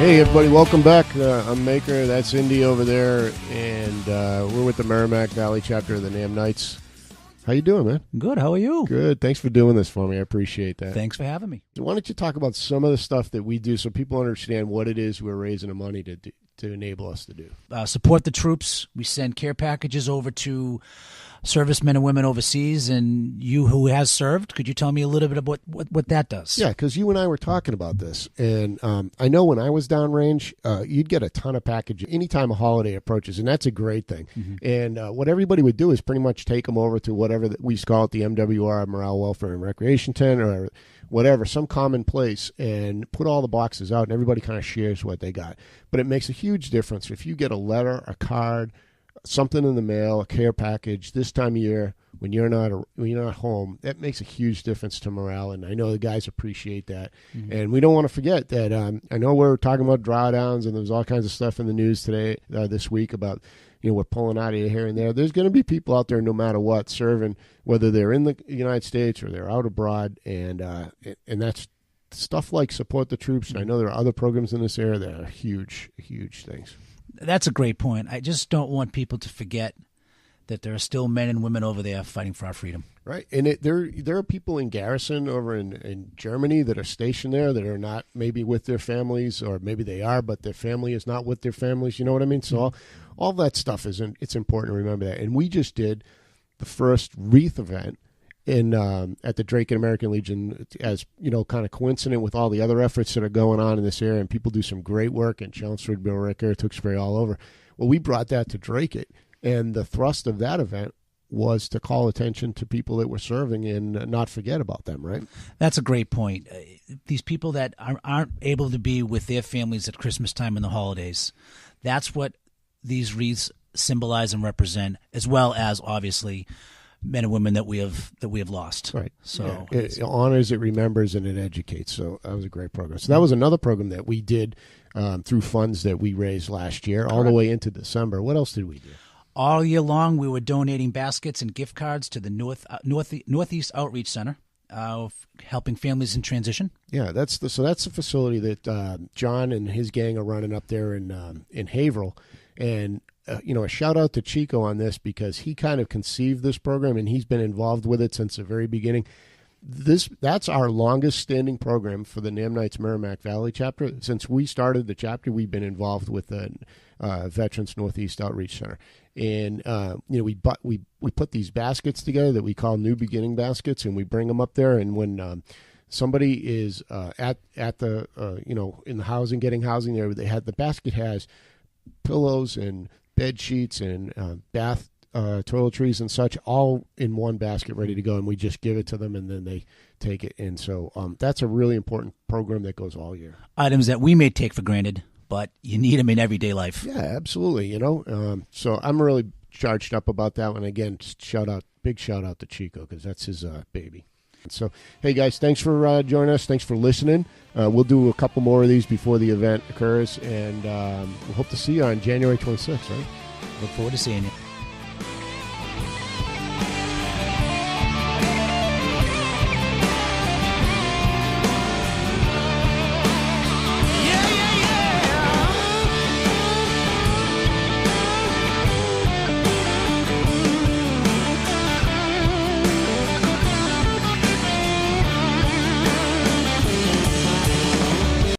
Hey everybody, welcome back. I'm Maker, that's Indy over there, and we're with the Merrimack Valley chapter of the NAM Knights. How you doing, man? Good, how are you? Good, thanks for doing this for me. I appreciate that. Thanks for having me. Why don't you talk about some of the stuff that we do so people understand what it is we're raising the money to enable us to do? Support the troops. We send care packages over to servicemen and women overseas, and you who has served, could you tell me a little bit about what that does? Yeah, because you and I were talking about this, and I know when I was downrange, you'd get a ton of packages anytime a holiday approaches, and that's a great thing. Mm-hmm. And what everybody would do is pretty much take them over to whatever we used to call it, the MWR, Morale, Welfare, and Recreation Tent, or whatever, some common place, and put all the boxes out, and everybody kind of shares what they got. But it makes a huge difference if you get a letter, a card, something in the mail, a care package this time of year when you're not home. That makes a huge difference to morale, and I know the guys appreciate that. Mm-hmm. And we don't want to forget that. I know we're talking about drawdowns, and there's all kinds of stuff in the news today, this week about we're pulling out of here and there. There's going to be people out there no matter what serving, whether they're in the United States or they're out abroad, and that's stuff like support the troops. And I know there are other programs in this area that are huge, huge things. That's a great point. I just don't want people to forget that there are still men and women over there fighting for our freedom. Right. And there are people in garrison over in Germany that are stationed there that are not maybe with their families, or maybe they are, but their family is not with their families. You know what I mean? So all that stuff it's important to remember that. And we just did the first Wreath event at the Dracut American Legion, as kind of coincident with all the other efforts that are going on in this area, and people do some great work in Chelmsford, Billerica, Tewksbury, all over. Well, we brought that to Dracut, and the thrust of that event was to call attention to people that were serving and not forget about them, right? That's a great point. These people that aren't able to be with their families at Christmas time and the holidays, that's what these wreaths symbolize and represent, as well as, obviously, men and women that we have lost. Right. So yeah. It honors, it remembers, and it educates. So that was a great program. So that was another program that we did through funds that we raised last year, all the way into December. What else did we do? All year long, we were donating baskets and gift cards to the Northeast Outreach Center, helping families in transition. Yeah, that's the facility that John and his gang are running up there in Haverhill, and a shout out to Chico on this, because he kind of conceived this program and he's been involved with it since the very beginning. That's our longest standing program for the NAM Knights Merrimack Valley chapter. Since we started the chapter, we've been involved with the Veterans Northeast Outreach Center, and we put these baskets together that we call New Beginning baskets, and we bring them up there. And when somebody is at the in the housing, getting housing there, the basket has pillows and bed sheets and bath toiletries and such, all in one basket ready to go, and we just give it to them and then they take it. And so that's a really important program that goes all year. Items that we may take for granted, but you need them in everyday life. Yeah, absolutely. So I'm really charged up about that one. Again, big shout out to Chico, because that's his baby. So, hey guys, thanks for joining us. Thanks for listening. We'll do a couple more of these before the event occurs, and we'll hope to see you on January 26th, right? Look forward to seeing you.